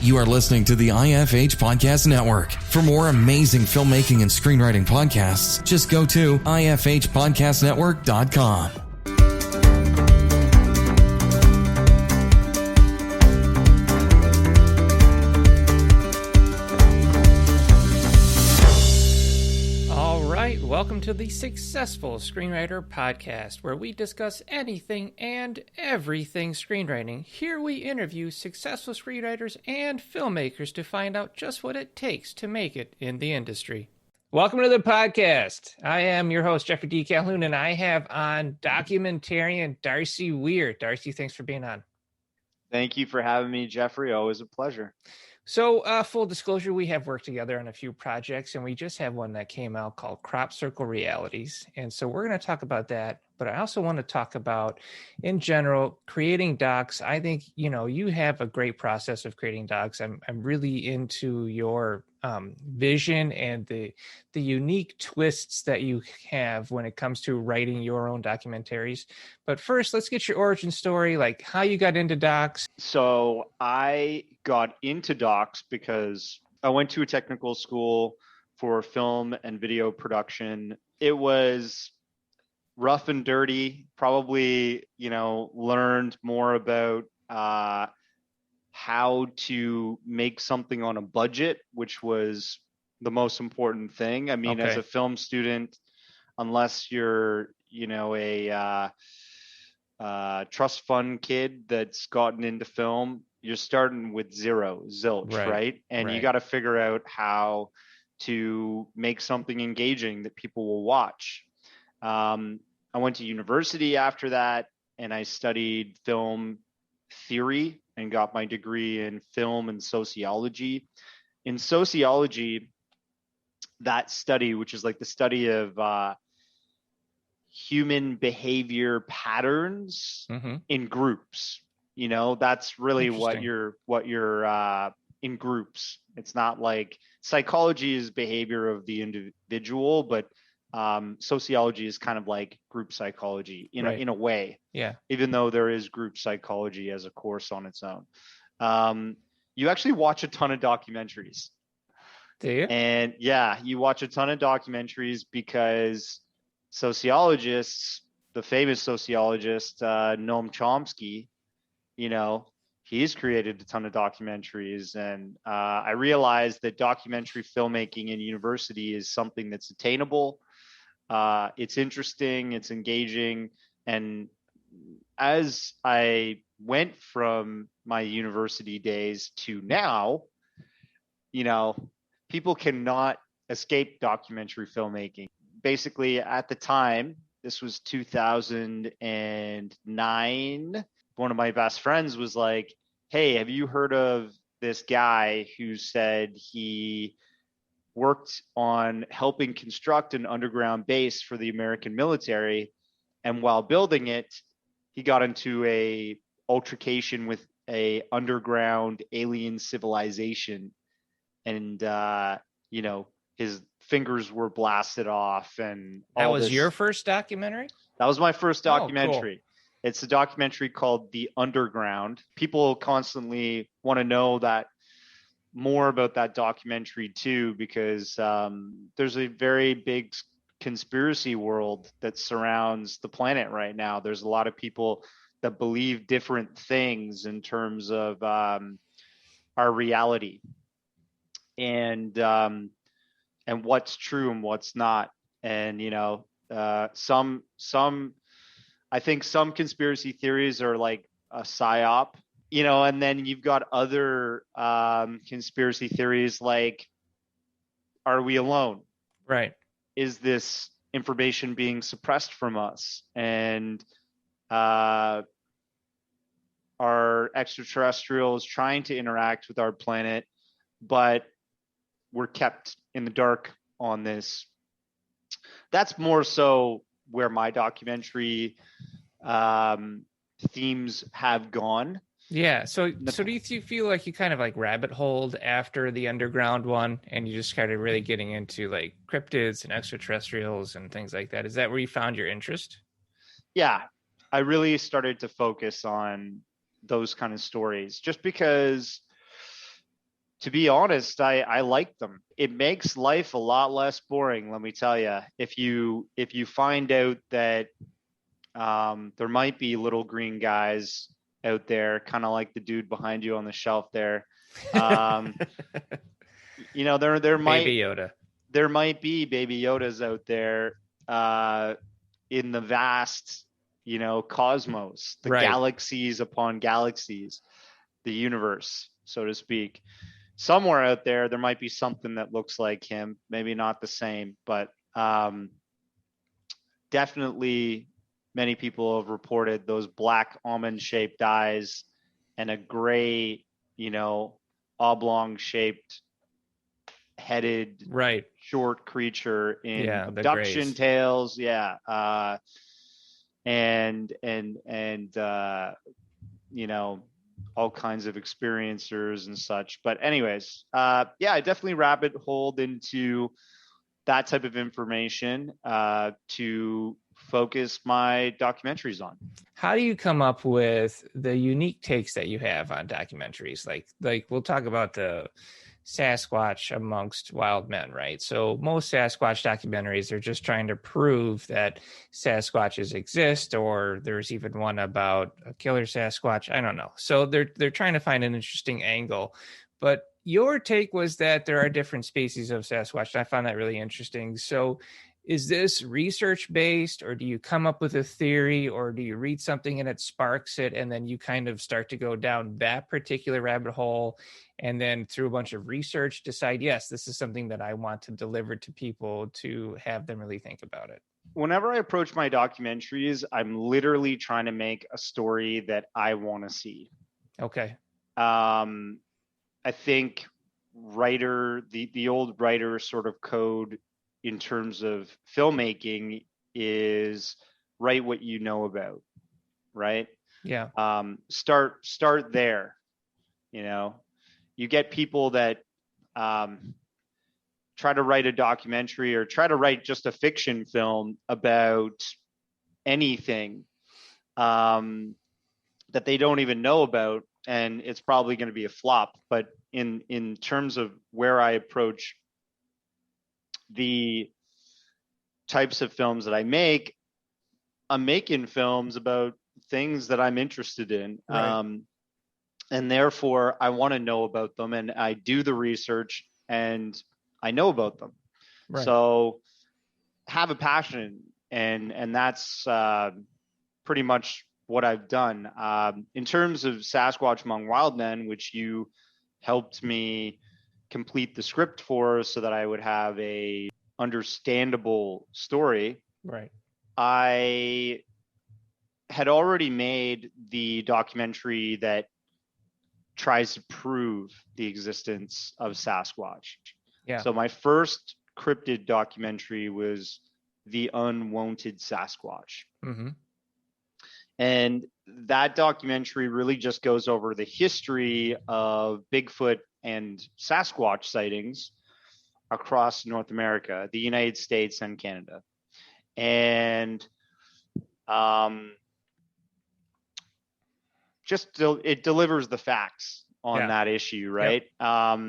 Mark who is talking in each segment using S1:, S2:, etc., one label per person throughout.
S1: You are listening to the IFH Podcast Network. For more amazing filmmaking and screenwriting podcasts, just go to ifhpodcastnetwork.com.
S2: Welcome to the Successful Screenwriter Podcast, where we discuss anything and everything screenwriting. Here we interview successful screenwriters and filmmakers to find out just what it takes to make it in the industry. Welcome to the podcast. I am your host, Jeffrey D. Calhoun, and I have on documentarian Darcy Wier. Darcy, thanks for being on.
S3: Thank you for having me, Jeffrey. Always a pleasure.
S2: So full disclosure, we have worked together on a few projects, and we just have one that came out called Crop Circle Realities. And so we're going to talk about that. But I also want to talk about, in general, creating docs. I think, you have a great process of creating docs. I'm really into your vision and the unique twists that you have when it comes to writing your own documentaries. But first, let's get your origin story, like how you got into docs.
S3: So I got into docs because I went to a technical school for film and video production. It was rough and dirty, probably, learned more about how to make something on a budget, which was the most important thing. I mean, as a film student, unless you're, a trust fund kid that's gotten into film, you're starting with zilch, right? And you got to figure out how to make something engaging that people will watch. I went to university after that, and I studied film theory and got my degree in film and sociology. In sociology, that study, which is like the study of human behavior patterns in groups, that's really what you're in groups. It's not like psychology is behavior of the individual, but sociology is kind of like group psychology in a way.
S2: Yeah.
S3: Even though there is group psychology as a course on its own. You actually watch a ton of documentaries.
S2: Do you?
S3: And yeah, you watch a ton of documentaries because sociologists, the famous sociologist, Noam Chomsky, he's created a ton of documentaries. And I realized that documentary filmmaking in university is something that's attainable. It's interesting, it's engaging. And as I went from my university days to now, people cannot escape documentary filmmaking. Basically, at the time, this was 2009, one of my best friends was like, hey, have you heard of this guy who said he worked on helping construct an underground base for the American military, and while building it, he got into a altercation with a underground alien civilization, and his fingers were blasted off, and
S2: that was your first documentary?
S3: That was my first documentary.
S2: Oh, cool.
S3: It's a documentary called The Underground. People constantly want to know that more about that documentary too, because there's a very big conspiracy world that surrounds the planet right now. There's a lot of people that believe different things in terms of our reality and what's true and what's not. And I think some conspiracy theories are like a psyop, and then you've got other conspiracy theories like, are we alone?
S2: Right.
S3: Is this information being suppressed from us? And are extraterrestrials trying to interact with our planet, but we're kept in the dark on this? That's more so where my documentary themes have gone.
S2: Yeah. So do you feel like you kind of like rabbit holed after the underground one, and you just started really getting into like cryptids and extraterrestrials and things like that? Is that where you found your interest?
S3: Yeah, I really started to focus on those kind of stories just because To be honest, I like them. It makes life a lot less boring, let me tell you. If you find out that there might be little green guys out there, kind of like the dude behind you on the shelf there. You know, there might
S2: Baby Yoda.
S3: There might be baby Yodas out there in the vast, you know, cosmos, the galaxies upon galaxies, the universe, so to speak. Somewhere out there might be something that looks like him, maybe not the same, but definitely many people have reported those black almond shaped eyes and a gray, you know, oblong shaped headed short creature in abduction tales. And you know, all kinds of experiencers and such. But anyways, I definitely rabbit holed into that type of information to focus my documentaries on.
S2: How do you come up with the unique takes that you have on documentaries? Like we'll talk about the Sasquatch amongst wild men, right? So most Sasquatch documentaries are just trying to prove that Sasquatches exist, or there's even one about a killer Sasquatch. I don't know. So they're trying to find an interesting angle. But your take was that there are different species of Sasquatch. I found that really interesting. So is this research based, or do you come up with a theory, or do you read something and it sparks it, and then you kind of start to go down that particular rabbit hole, and then through a bunch of research decide, yes, this is something that I want to deliver to people to have them really think about it?
S3: Whenever I approach my documentaries, I'm literally trying to make a story that I want to see.
S2: Okay.
S3: I think the old writer sort of code in terms of filmmaking is write what you know about, right?
S2: Yeah.
S3: Start there. You know, you get people that try to write a documentary or try to write just a fiction film about anything that they don't even know about, and it's probably going to be a flop. But in terms of where I approach the types of films that I make, I'm making films about things that I'm interested in.
S2: Right.
S3: And therefore I want to know about them, and I do the research and I know about them. Right. So have a passion, and that's pretty much what I've done. In terms of Sasquatch Among Wild Men, which you helped me complete the script for so that I would have a understandable story.
S2: Right.
S3: I had already made the documentary that tries to prove the existence of Sasquatch.
S2: Yeah.
S3: So my first cryptid documentary was The Unwanted Sasquatch.
S2: Mm-hmm.
S3: And that documentary really just goes over the history of Bigfoot and Sasquatch sightings across North America, the United States, and Canada. And it delivers the facts on that issue, right? Yep.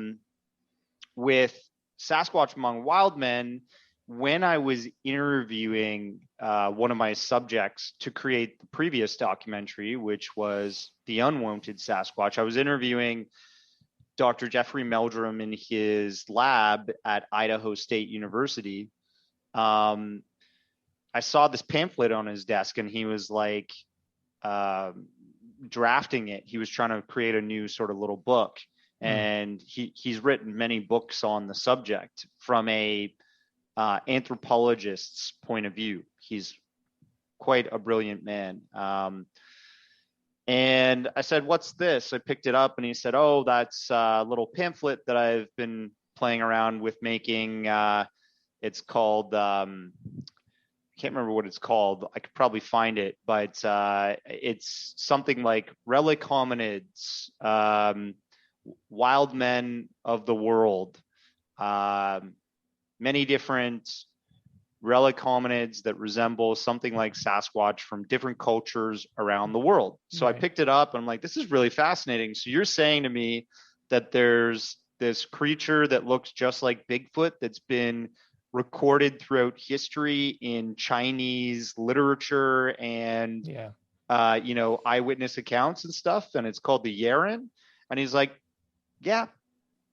S3: With Sasquatch Among Wild Men, when I was interviewing one of my subjects to create the previous documentary, which was The Unwanted Sasquatch, I was interviewing Dr. Jeffrey Meldrum in his lab at Idaho State University. I saw this pamphlet on his desk, and he was like drafting it. He was trying to create a new sort of little book. And he's written many books on the subject from a anthropologist's point of view. He's quite a brilliant man. And I said, "What's this?" I picked it up, and he said, "Oh, that's a little pamphlet that I've been playing around with making. It's called, I can't remember what it's called. I could probably find it, but it's something like Relic Hominids, Wild Men of the World, many different relic hominids that resemble something like Sasquatch from different cultures around the world." So I picked it up, and I'm like, this is really fascinating. So you're saying to me that there's this creature that looks just like Bigfoot that's been recorded throughout history in Chinese literature and eyewitness accounts and stuff, and it's called the Yeren. And he's like, yeah.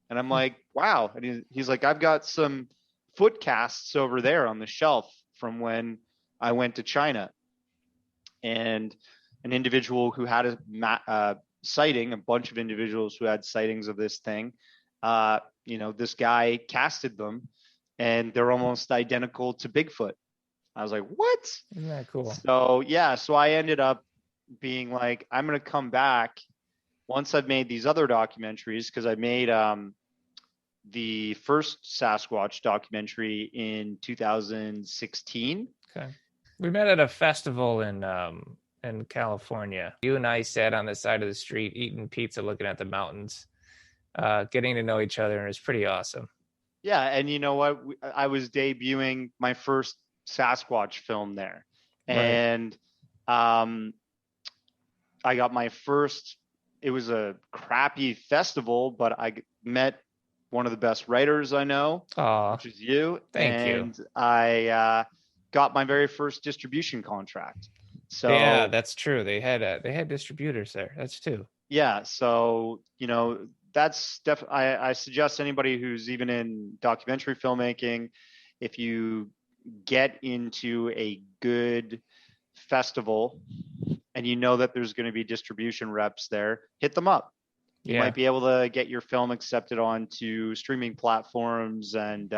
S3: And I'm like, wow. And he's like, I've got some foot casts over there on the shelf from when I went to China. And an individual who had a sighting, a bunch of individuals who had sightings of this thing, this guy casted them, and they're almost identical to Bigfoot. I was like, what?
S2: Isn't that cool?
S3: So I ended up being like, I'm going to come back once I've made these other documentaries, because I made the first Sasquatch documentary in 2016.
S2: Okay. We met at a festival in California. You and I sat on the side of the street eating pizza, looking at the mountains, getting to know each other, and it was pretty awesome.
S3: Yeah, and you know what? I was debuting my first Sasquatch film there, and I got my first. It was a crappy festival, but I met one of the best writers I know, which is you.
S2: Thank you.
S3: And I got my very first distribution contract. So
S2: yeah, that's true. They had distributors there. That's true.
S3: Yeah, so that's definitely. I suggest anybody who's even in documentary filmmaking, if you get into a good festival and you know that there's going to be distribution reps there, hit them up. You might be able to get your film accepted onto streaming platforms and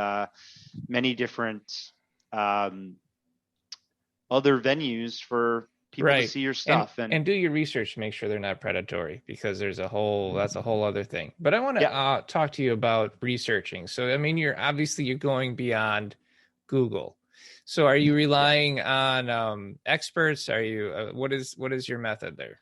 S3: many different other venues for people to see your stuff.
S2: And do your research to make sure they're not predatory, because that's a whole other thing. But I want to talk to you about researching. So, I mean, you're going beyond Google. So are you relying on experts? Are you, what is your method there?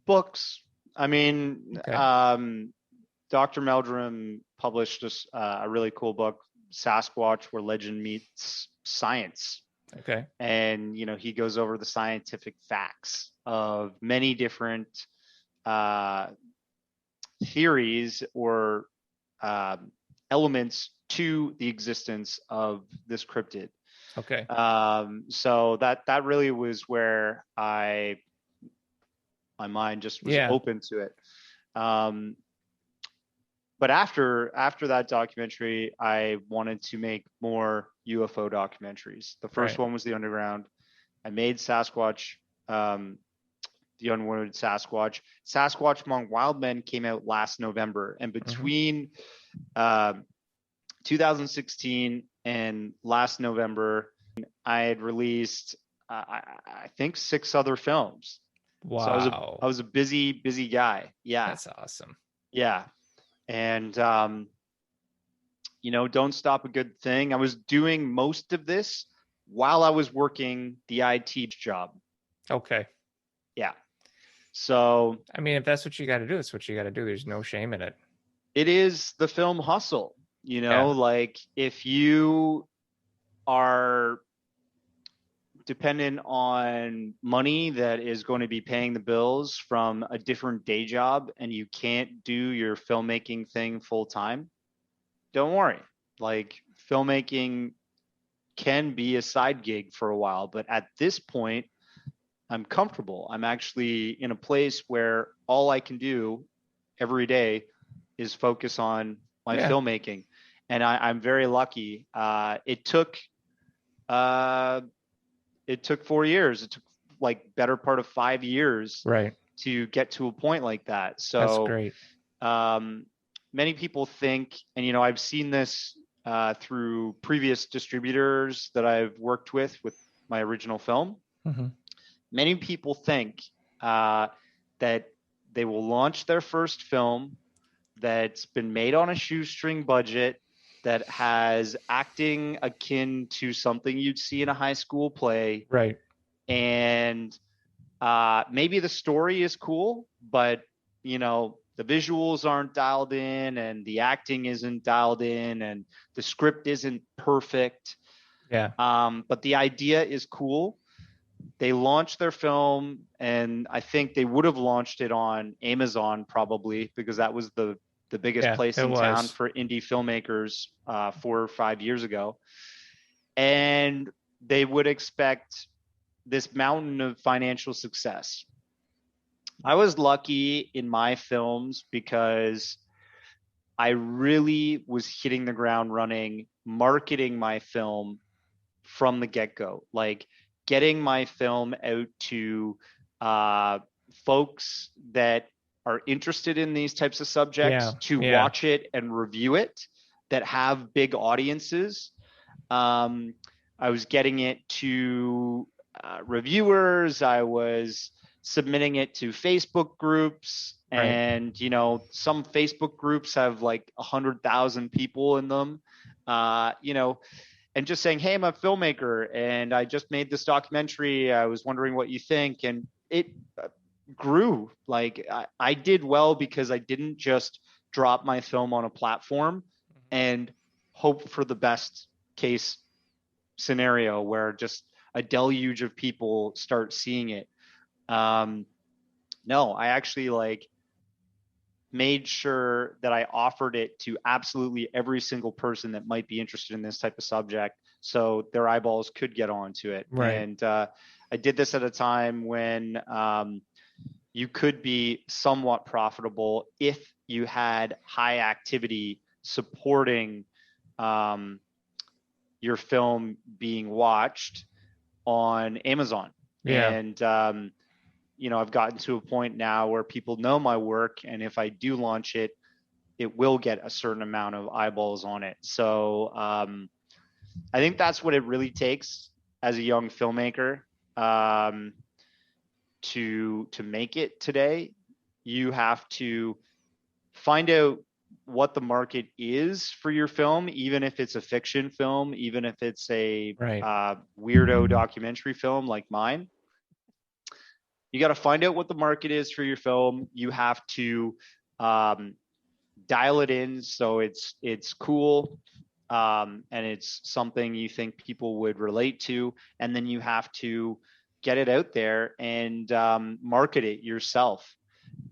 S3: Books. I mean, Dr. Meldrum published a really cool book, Sasquatch, Where Legend Meets Science.
S2: Okay.
S3: And, he goes over the scientific facts of many different theories or elements to the existence of this cryptid.
S2: Okay.
S3: So that really was where my mind just was open to it. But after that documentary, I wanted to make more UFO documentaries. The first one was The Underground. I made Sasquatch, The Unwanted Sasquatch. Sasquatch Among Wild Men came out last November. And between 2016 and last November, I had released, I think, 6 other films.
S2: Wow.
S3: So I was a busy guy. Yeah.
S2: That's awesome.
S3: Yeah. And, don't stop a good thing. I was doing most of this while I was working the IT job.
S2: Okay.
S3: Yeah. So,
S2: I mean, if that's what you got to do, it's what you got to do. There's no shame in it.
S3: It is the film hustle, like if you are dependent on money that is going to be paying the bills from a different day job and you can't do your filmmaking thing full time, don't worry. Like, filmmaking can be a side gig for a while, but at this point, I'm comfortable. I'm actually in a place where all I can do every day is focus on my filmmaking. And I'm very lucky. It took 4 years. It took like better part of 5 years to get to a point like that. So
S2: that's great.
S3: Many people think, and I've seen this through previous distributors that I've worked with my original film.
S2: Mm-hmm.
S3: Many people think that they will launch their first film that's been made on a shoestring budget, that has acting akin to something you'd see in a high school play.
S2: Right.
S3: And maybe the story is cool, but, the visuals aren't dialed in and the acting isn't dialed in and the script isn't perfect.
S2: Yeah.
S3: But the idea is cool. They launched their film, and I think they would have launched it on Amazon probably, because that was the the biggest place in
S2: was.
S3: town for indie filmmakers 4 or 5 years ago. And they would expect this mountain of financial success. I was lucky in my films because I really was hitting the ground running, marketing my film from the get-go, like getting my film out to folks that are interested in these types of subjects to watch it and review it, that have big audiences. I was getting it to reviewers. I was submitting it to Facebook groups, and you know, some Facebook groups have like 100,000 people in them, you know, and just saying, hey, I'm a filmmaker and I just made this documentary. I was wondering what you think. And it grew. Like I did well because I didn't just drop my film on a platform and hope for the best case scenario where just a deluge of people start seeing it. No, I actually like made sure that I offered it to absolutely every single person that might be interested in this type of subject, so their eyeballs could get onto it. And I did this at a time when you could be somewhat profitable if you had high activity supporting your film being watched on Amazon. And you know, I've gotten to a point now where people know my work, and if I do launch it, it will get a certain amount of eyeballs on it. So I think that's what it really takes as a young filmmaker to make it today. You have to find out what the market is for your film, even if it's a fiction film, even if it's a weirdo documentary film like mine. You got to find out what the market is for your film. You have to dial it in so it's cool and it's something you think people would relate to, and then you have to get it out there and market it yourself.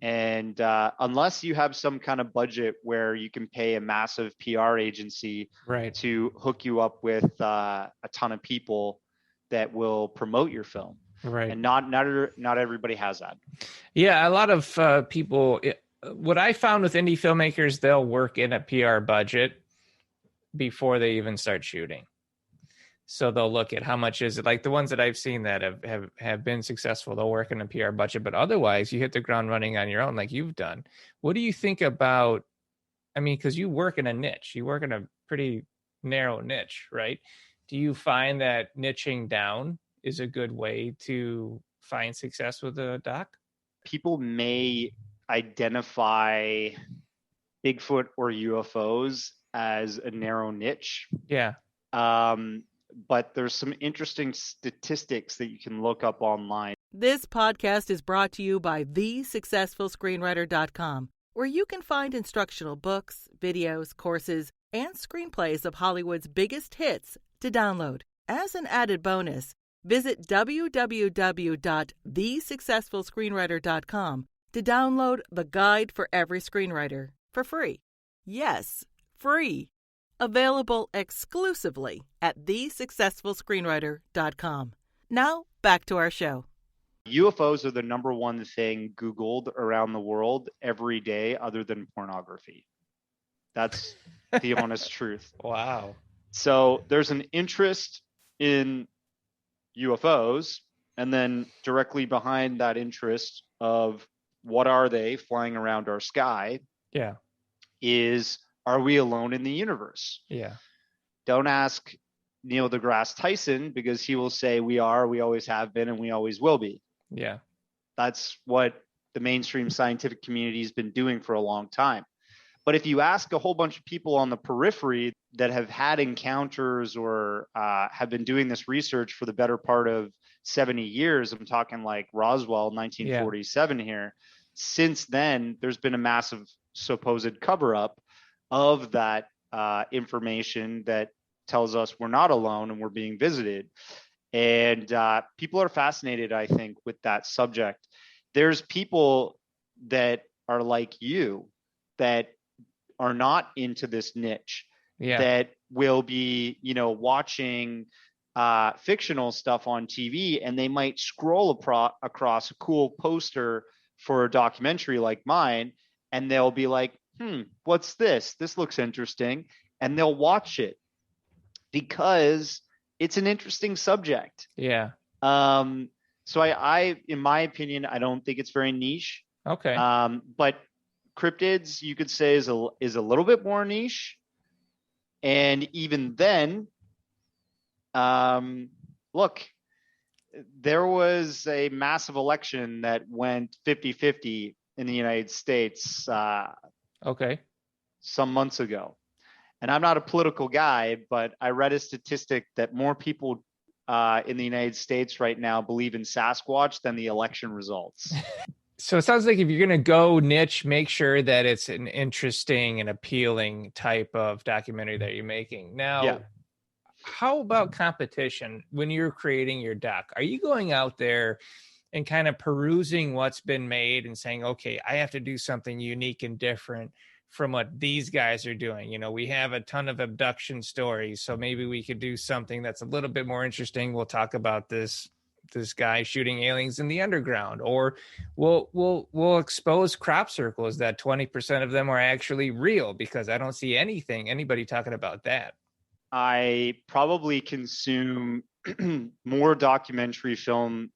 S3: And unless you have some kind of budget where you can pay a massive PR agency to hook you up with a ton of people that will promote your film. And not everybody has that.
S2: Yeah, a lot of people. What I found with indie filmmakers, they'll work in a PR budget before they even start shooting. So they'll look at how much is it. Like the ones that I've seen that have been successful, they'll work in a PR budget. But otherwise, you hit the ground running on your own, like you've done. What do you think about? I mean, because you work in a niche, you work in a pretty narrow niche, right? Do you find that niching down is a good way to find success with a doc?
S3: People may identify Bigfoot or UFOs as a narrow niche. But there's some interesting statistics that you can look up online.
S4: This podcast is brought to you by thesuccessfulscreenwriter.com, where you can find instructional books, videos, courses, and screenplays of Hollywood's biggest hits to download. As an added bonus, visit www.thesuccessfulscreenwriter.com to download the Guide for Every Screenwriter for free. Yes, free. Available exclusively at thesuccessfulscreenwriter.com. Now, back to our show.
S3: UFOs are the number one thing Googled around the world every day other than pornography. That's the honest truth.
S2: Wow.
S3: So there's an interest in UFOs, and then directly behind that interest of what are they flying around our sky is, are we alone in the universe? Don't ask Neil deGrasse Tyson, because he will say we are, we always have been, and we always will be. That's what the mainstream scientific community has been doing for a long time. But if you ask a whole bunch of people on the periphery that have had encounters or have been doing this research for the better part of 70 years, I'm talking like Roswell, 1947 here. Since then, there's been a massive supposed cover-up of that information that tells us we're not alone and we're being visited. And people are fascinated, I think, with that subject. There's people that are like you that are not into this niche
S2: Yeah.
S3: that will be, watching fictional stuff on TV, and they might scroll across a cool poster for a documentary like mine, and they'll be like, what's this? This looks interesting. And they'll watch it because it's an interesting subject.
S2: Yeah.
S3: So I, in my opinion, I don't think it's very niche.
S2: Okay.
S3: But cryptids, you could say, is a little bit more niche. And even then, look, there was a massive election that went 50-50 in the United States
S2: Okay.
S3: some months ago. And I'm not a political guy, but I read a statistic that more people in the United States right now believe in Sasquatch than the election results.
S2: So it sounds like if you're going to go niche, make sure that it's an interesting and appealing type of documentary that you're making. Now,
S3: Yeah.
S2: How about competition when you're creating your doc? Are you going out there and kind of perusing what's been made and saying, okay, I have to do something unique and different from what these guys are doing? We have a ton of abduction stories, so maybe we could do something that's a little bit more interesting. We'll talk about this guy shooting aliens in the underground, or we'll expose crop circles that 20% of them are actually real, because I don't see anybody talking about that.
S3: I probably consume more documentary film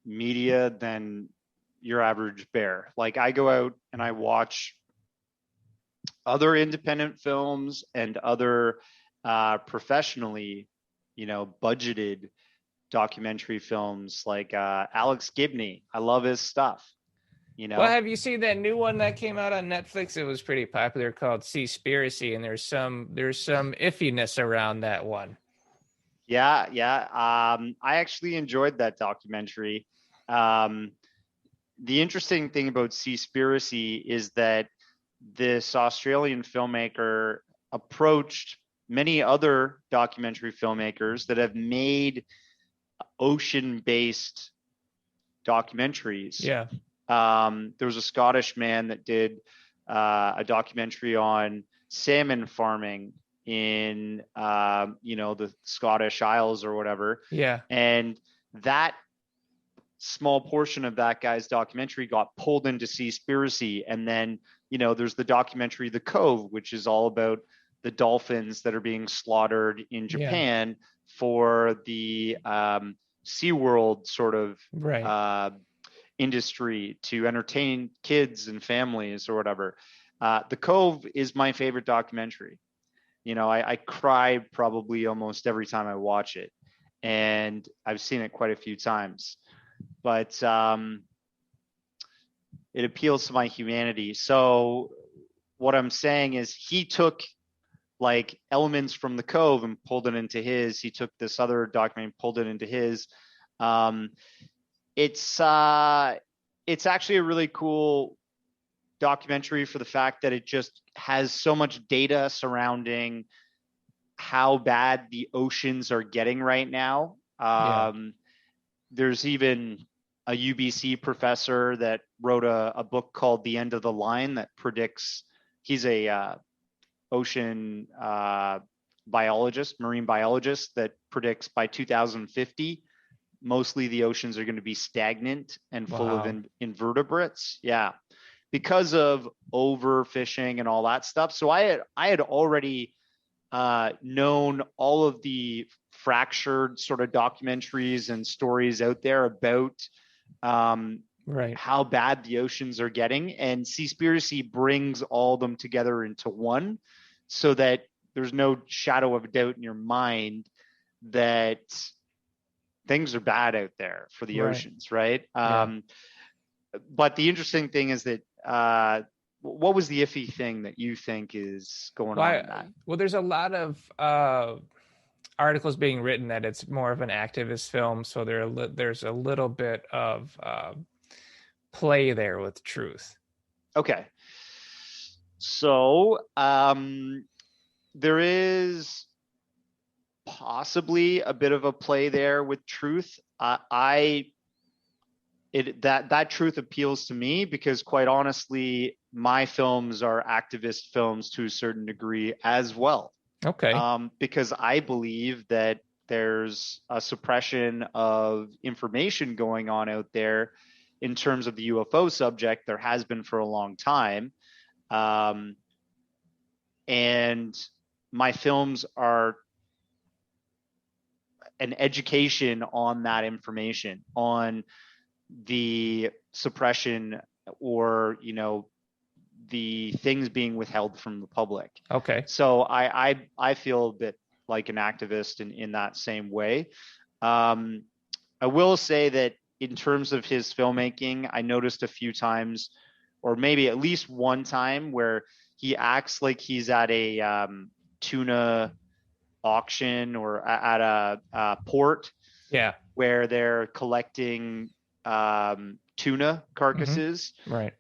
S3: media than your average bear. Like, I go out and I watch other independent films and other professionally, budgeted documentary films, like Alex Gibney. I love his stuff.
S2: Well, have you seen that new one that came out on Netflix? It was pretty popular, called Seaspiracy, and there's some iffiness around that one.
S3: Yeah. I actually enjoyed that documentary. The interesting thing about Seaspiracy is that this Australian filmmaker approached many other documentary filmmakers that have made ocean-based documentaries.
S2: Yeah.
S3: There was a Scottish man that did a documentary on salmon farming in the Scottish Isles or whatever.
S2: Yeah.
S3: And that small portion of that guy's documentary got pulled into Seaspiracy. And then, there's the documentary The Cove, which is all about the dolphins that are being slaughtered in Japan for the SeaWorld sort of industry to entertain kids and families or whatever. The Cove is my favorite documentary. I cry probably almost every time I watch it, and I've seen it quite a few times, but it appeals to my humanity. So what I'm saying is, he took like elements from The Cove and pulled it into his. He took this other documentary and pulled it into his. It's actually a really cool documentary for the fact that it just has so much data surrounding how bad the oceans are getting right now. There's even a UBC professor that wrote a book called The End of the Line that predicts, he's a ocean biologist, marine biologist, that predicts by 2050, mostly the oceans are going to be stagnant and full of invertebrates. Yeah. Because of overfishing and all that stuff. So I had already known all of the fractured sort of documentaries and stories out there about how bad the oceans are getting. And Seaspiracy brings all of them together into one, so that there's no shadow of a doubt in your mind that things are bad out there for the oceans, right? But the interesting thing is that what was the iffy thing that you think is going on in that?
S2: Well, there's a lot of articles being written that it's more of an activist film, so there's a little bit of play there with truth.
S3: Okay. So there is possibly a bit of a play there with truth. If that truth appeals to me because, quite honestly, my films are activist films to a certain degree as well.
S2: Okay.
S3: Because I believe that there's a suppression of information going on out there in terms of the UFO subject. There has been for a long time. And my films are an education on that information, on the suppression or, the things being withheld from the public.
S2: Okay.
S3: So I feel a bit like an activist in that same way. I will say that in terms of his filmmaking, I noticed a few times, or maybe at least one time, where he acts like he's at a tuna auction or at a port.
S2: Yeah.
S3: Where they're collecting tuna carcasses.
S2: Mm-hmm. Right.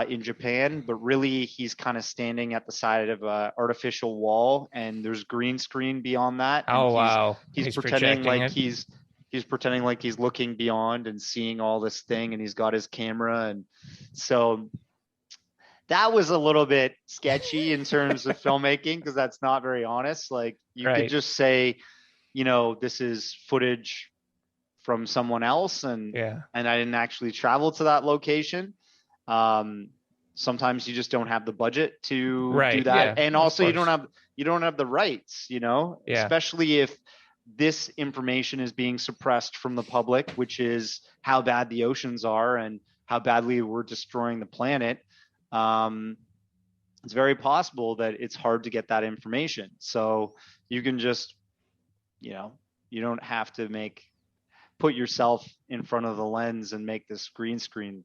S3: In Japan, but really he's kind of standing at the side of an artificial wall, and there's green screen beyond that. And
S2: wow!
S3: He's pretending like he's pretending like he's looking beyond and seeing all this thing, and he's got his camera, and so that was a little bit sketchy in terms of filmmaking because that's not very honest. Like you could just say, this is footage from someone else, and I didn't actually travel to that location. Sometimes you just don't have the budget to do that. And also you don't have the rights, especially if this information is being suppressed from the public, which is how bad the oceans are and how badly we're destroying the planet. It's very possible that it's hard to get that information. So you can just, you don't have to put yourself in front of the lens and make this green screen.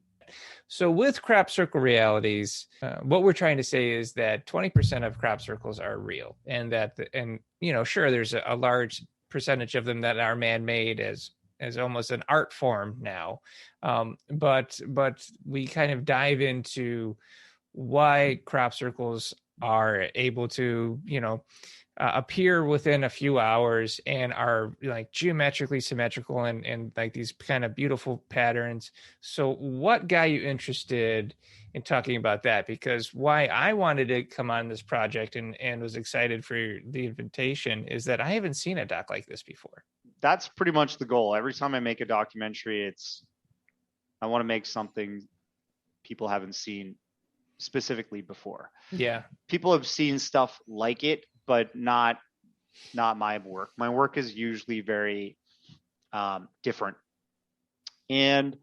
S2: So with crop circle realities, what we're trying to say is that 20% of crop circles are real, and sure, there's a large percentage of them that are man-made as almost an art form now. But we kind of dive into why crop circles are able to, appear within a few hours and are like geometrically symmetrical and like these kind of beautiful patterns. So what got you interested in talking about that? Because why I wanted to come on this project and was excited for the invitation is that I haven't seen a doc like this before.
S3: That's pretty much the goal. Every time I make a documentary, I want to make something people haven't seen specifically before.
S2: Yeah.
S3: People have seen stuff like it, but not my work. My work is usually very different. And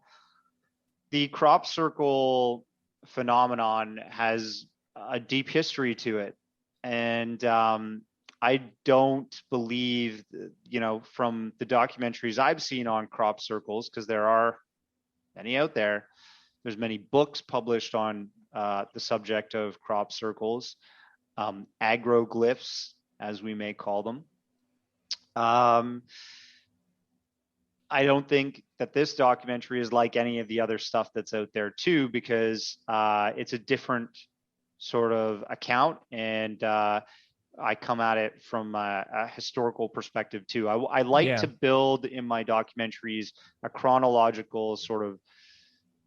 S3: the crop circle phenomenon has a deep history to it. And I don't believe, from the documentaries I've seen on crop circles, because there are many out there, there's many books published on the subject of crop circles. Agroglyphs, as we may call them. I don't think that this documentary is like any of the other stuff that's out there too, because it's a different sort of account, and I come at it from a historical perspective too. I like to build in my documentaries a chronological sort of,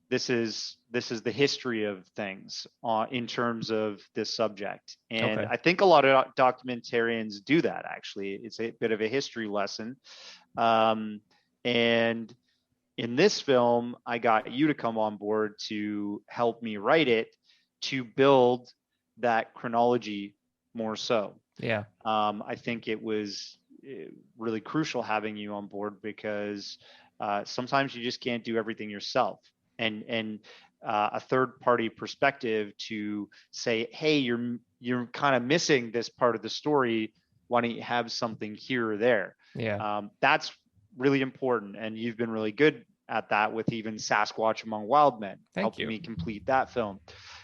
S3: this is the history of things in terms of this subject. And I think a lot of documentarians do that, actually. It's a bit of a history lesson. And in this film, I got you to come on board to help me write it, to build that chronology more so.
S2: Yeah.
S3: I think it was really crucial having you on board because sometimes you just can't do everything yourself. And a third party perspective to say, hey, you're kind of missing this part of the story. Why don't you have something here or there?
S2: Yeah.
S3: That's really important. And you've been really good at that with even Sasquatch Among Wild Men, helping me complete that film.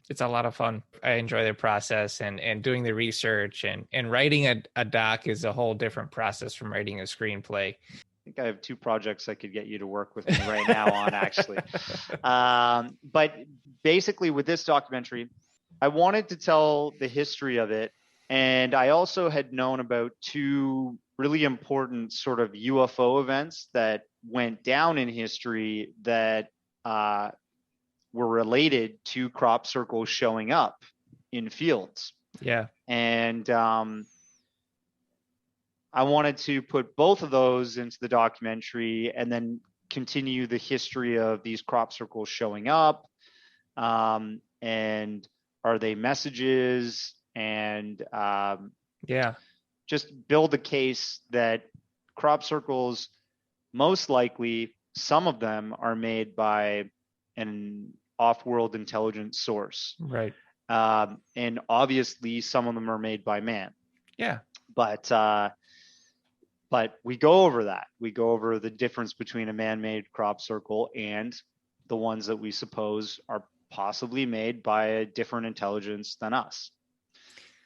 S2: It's a lot of fun. I enjoy the process and doing the research and writing a doc is a whole different process from writing a screenplay.
S3: I think I have 2 projects I could get you to work with me right now on, actually. But basically with this documentary, I wanted to tell the history of it. And I also had known about 2 really important sort of UFO events that went down in history that were related to crop circles showing up in fields.
S2: Yeah.
S3: And I wanted to put both of those into the documentary and then continue the history of these crop circles showing up. And are they messages? And just build a case that crop circles, most likely, some of them are made by an off-world intelligence source.
S2: Right.
S3: And obviously some of them are made by man.
S2: Yeah.
S3: But we go over that. We go over the difference between a man-made crop circle and the ones that we suppose are possibly made by a different intelligence than us.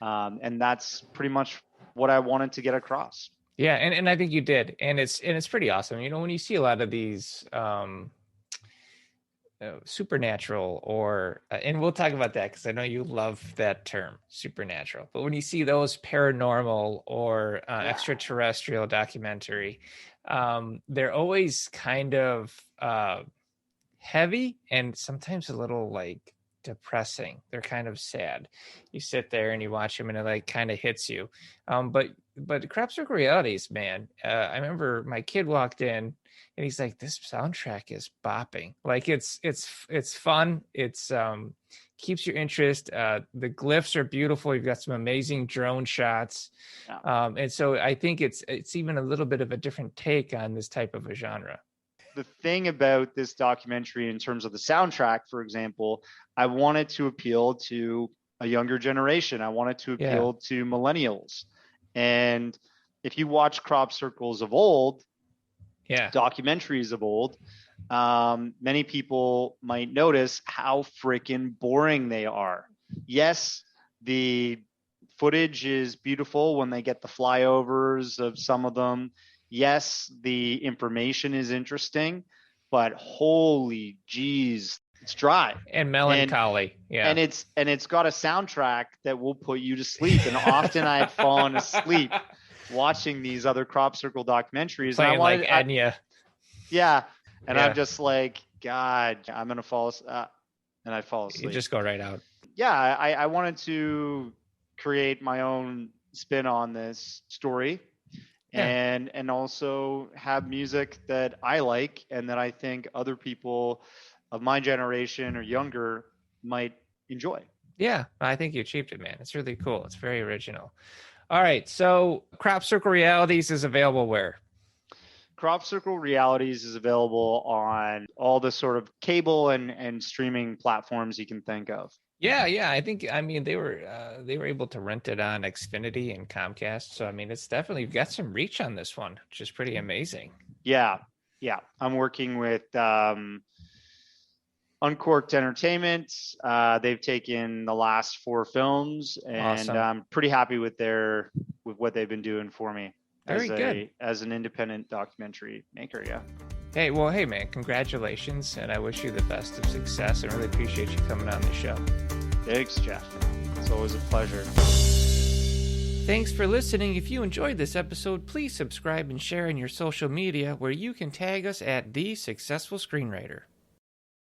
S3: And that's pretty much what I wanted to get across.
S2: Yeah, and I think you did. And it's pretty awesome. You know, when you see a lot of these supernatural or and we'll talk about that because I know you love that term, supernatural, but when you see those paranormal or extraterrestrial documentary, they're always kind of heavy and sometimes a little like depressing. They're kind of sad. You sit there and you watch them and it like kind of hits you. But Crop Circle Realities, man, I remember my kid walked in and he's like, this soundtrack is bopping. Like it's fun. It's keeps your interest. The glyphs are beautiful. You've got some amazing drone shots.
S3: Yeah.
S2: And so I think it's even a little bit of a different take on this type of a genre.
S3: The thing about this documentary in terms of the soundtrack, for example, I wanted to appeal to a younger generation. I wanted to appeal to millennials. And if you watch crop circles of old, documentaries of old, many people might notice how freaking boring they are. Yes, the footage is beautiful when they get the flyovers of some of them. Yes, the information is interesting, but holy geez, it's dry
S2: and melancholy.
S3: And it's got a soundtrack that will put you to sleep. And often I had fallen asleep watching these other crop circle documentaries.
S2: Playing
S3: and I wanted,
S2: like Enya.
S3: I'm just like, God, I'm gonna fall asleep. And I fall asleep.
S2: You just go right out.
S3: Yeah, I wanted to create my own spin on this story. And also have music that I like and that I think other people of my generation or younger might enjoy.
S2: Yeah, I think you achieved it, man. It's really cool. It's very original. All right, so Crop Circle Realities is available where?
S3: Crop Circle Realities is available on all the sort of cable and streaming platforms you can think of.
S2: Yeah. I mean, they were able to rent it on Xfinity and Comcast. So, I mean, it's definitely got some reach on this one, which is pretty amazing.
S3: Yeah. I'm working with Uncorked Entertainment. They've taken the last 4 films, and
S2: awesome.
S3: I'm pretty happy with what they've been doing for me.
S2: Very good.
S3: As an independent documentary maker, yeah.
S2: Hey, man, congratulations, and I wish you the best of success. I really appreciate you coming on the show.
S3: Thanks, Jeff. It's always a pleasure.
S2: Thanks for listening. If you enjoyed this episode, please subscribe and share in your social media where you can tag us at The Successful Screenwriter.